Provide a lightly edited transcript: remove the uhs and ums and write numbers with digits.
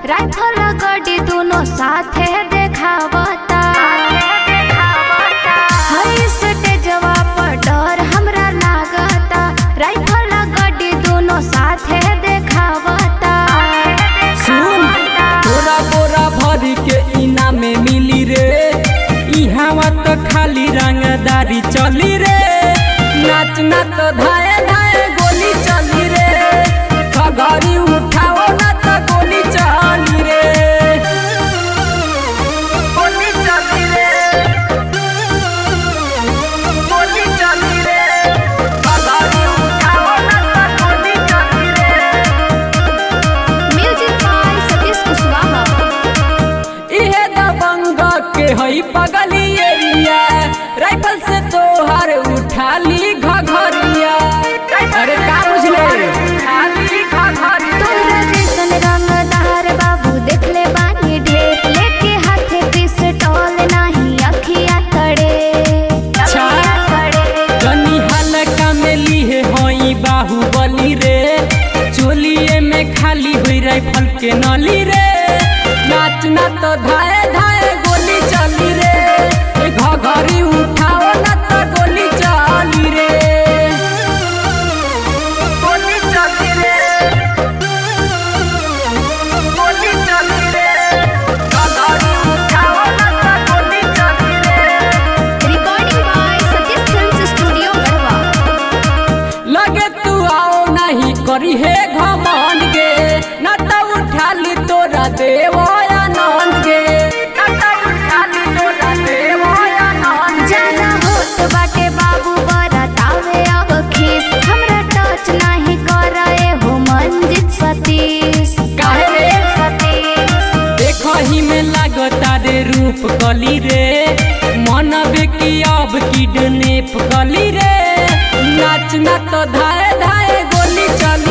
Rifle गड्डी दोनों साथे देखावता। हई स्टेजवा पर डर हमरा लागता। राइफल गड्डी दोनों साथे देखावता। सुन तोरा बोरा भरी के इनाम में मिली रे। इहावा तो खाली रंगदारी चली रे। नाचना तो धाए धाए गोली चली रे। घघरी उठाओ ना तो गोली चली रे। गोली चली रे। गोली चली रे। घघरी उठाओ ना तो गोली चली रे। Music by Satish Kushwaha. इहे दबंग के हई पगली एरिया। राइफल से तोहर उठा ली घघरिया। अरे का बुझले तोरा जैसन रंगदार बाबू देखले बानी ढेर। लेके हाथे पिस्टल नाही अखिया तड़े। जनी हल्का में लीहे हई बाहुबली रे। चोलिए में खाली हुई राइफल के नली रे। नाचना तो धाए धाए गोली चली रे। घघरी उठाओ ना तो गोली चली रे। गोली चली रे। गोली चली रे। घघरी उठाओ ना तो गोली चली रे। Recording by Satish films studio Garhwa. लगे तू आओ नहीं करी है घमंड गे। ना तो उठा ली तोरा देव आनंद गे। ना तो उठा ली तोरा देव आनंद गे। जाना होत बाटे बाबू बरतावे अब खीस। हमरा टच नाही करे हो मंजित सतीश। काहे रे? सतीश देखो ही में लागता रे रूप कली रे। मनबे की अब किडनैप कली रे। नाचना तो धाए धाए गोली चली